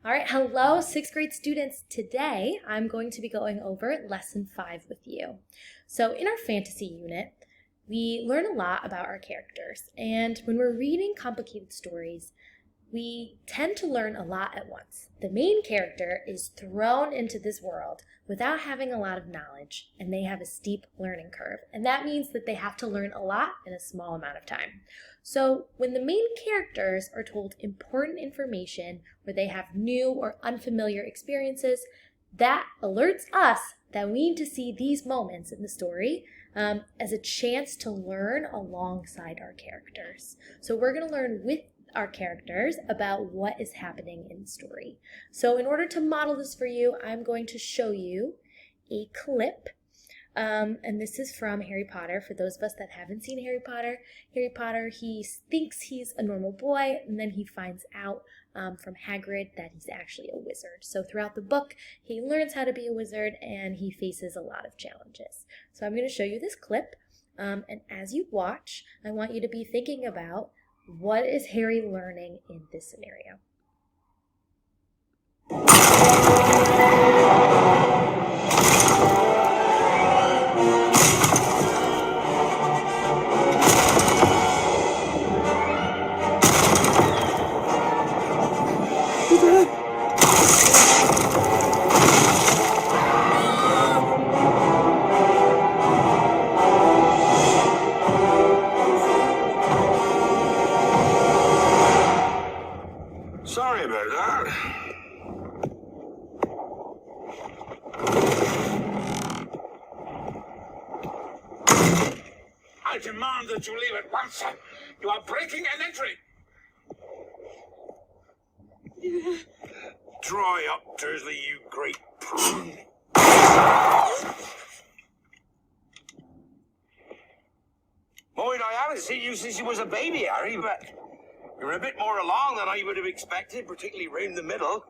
All right, hello, 6th grade students. Today, I'm going to be going over Lesson 5 with you. So in our fantasy unit, we learn a lot about our characters. And when we're reading complicated stories, we tend to learn a lot at once. The main character is thrown into this world without having a lot of knowledge, and they have a steep learning curve. And that means that they have to learn a lot in a small amount of time. So when the main characters are told important information where they have new or unfamiliar experiences, that alerts us that we need to see these moments in the story as a chance to learn alongside our characters. So we're going to learn with our characters about what is happening in the story. So in order to model this for you, I'm going to show you a clip. And this is from Harry Potter. For those of us that haven't seen Harry Potter, he thinks he's a normal boy, and then he finds out from Hagrid that he's actually a wizard. So throughout the book, he learns how to be a wizard, and he faces a lot of challenges. So I'm going to show you this clip, and as you watch, I want you to be thinking about what is Harry learning in this scenario. Sorry about that. I demand that you leave at once. You are breaking an entry. Dry up, Dursley, you great prune. Mind, I haven't seen you since you was a baby, Harry, but you're a bit more along than I would have expected, particularly round the middle.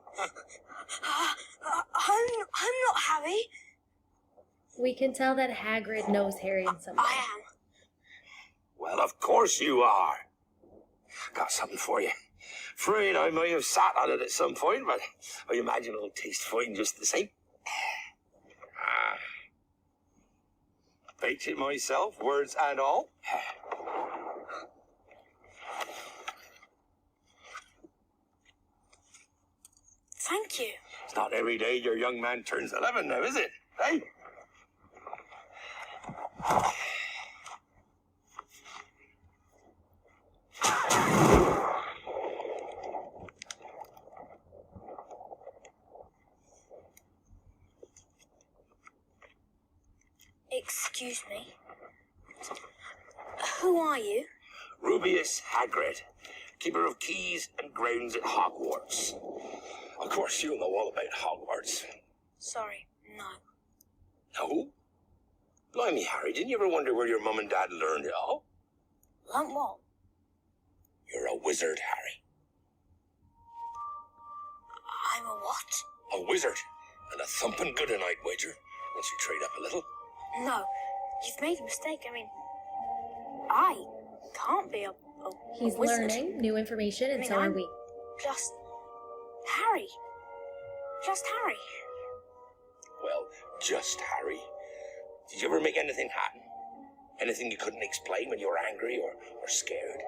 I'm not Harry. We can tell that Hagrid knows Harry in some way. I am. Well, of course you are. Got something for you. Afraid I might have sat on it at some point, but I imagine it'll taste fine just the same. Baked it myself, words and all. Thank you. It's not every day your young man turns 11 now, is it? Hey? Excuse me. Who are you? Rubius Hagrid, keeper of keys and grounds at Hogwarts. Of course, you'll know all about Hogwarts. Sorry, no. No? Blimey, Harry, didn't you ever wonder where your mum and dad learned it all? Learn what? You're a wizard, Harry. I'm a what? A wizard. And a thumping good a-night wager, once you trade up a little. No, you've made a mistake. I mean, I can't be a He's wizard. learning new information, and so are we. Just Harry. Just Harry. Well, just Harry. Did you ever make anything happen? Anything you couldn't explain when you were angry or scared?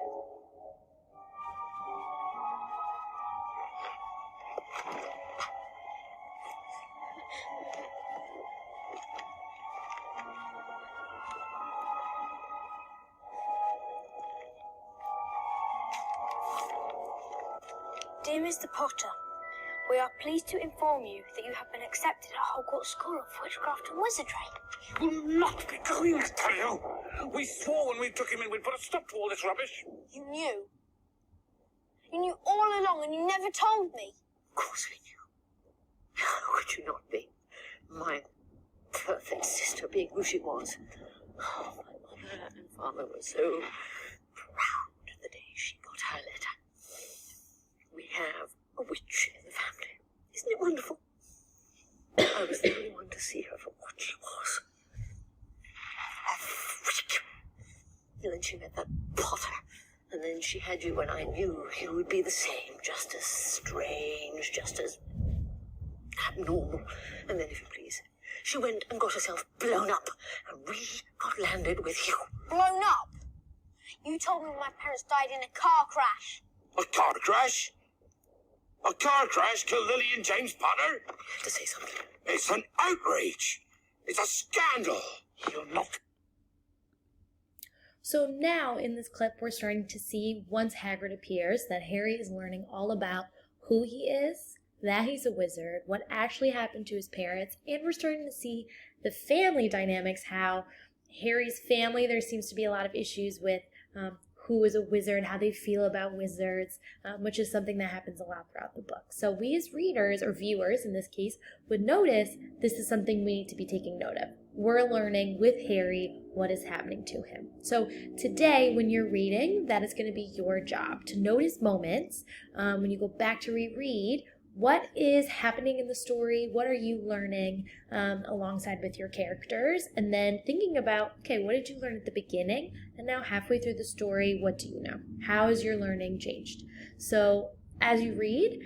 Dear Mr. Potter, we are pleased to inform you that you have been accepted at Hogwarts School of Witchcraft and Wizardry. You will not be doing it, tell you. We swore when we took him in we'd put a stop to all this rubbish. You knew. You knew all along and you never told me. Of course we knew. How could you not be? My perfect sister being who she was. Oh, my mother and father were so proud the day she got her letter. We have a witch in the family. Isn't it wonderful? I was the only one to see her for what she was. A freak. And then she met that Potter. And then she had you when I knew you would be the same, just as strange, just as abnormal. And then, if you please, she went and got herself blown up, and we got landed with you. Blown up? You told me my parents died in a car crash. A car crash? A car crash killed Lily and James Potter? You have to say something. It's an outrage. It's a scandal. You're not. So now in this clip, we're starting to see, once Hagrid appears, that Harry is learning all about who he is, that he's a wizard, what actually happened to his parents, and we're starting to see the family dynamics, how Harry's family, there seems to be a lot of issues with who is a wizard, how they feel about wizards, which is something that happens a lot throughout the book. So we as readers, or viewers in this case, would notice this is something we need to be taking note of. We're learning with Harry what is happening to him. So today, when you're reading, that is going to be your job, to notice moments when you go back to reread. What is happening in the story? What are you learning alongside with your characters? And then thinking about, okay, what did you learn at the beginning? And now halfway through the story, what do you know? How has your learning changed? So as you read,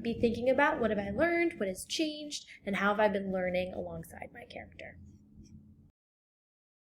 be thinking about, what have I learned? What has changed? And how have I been learning alongside my character?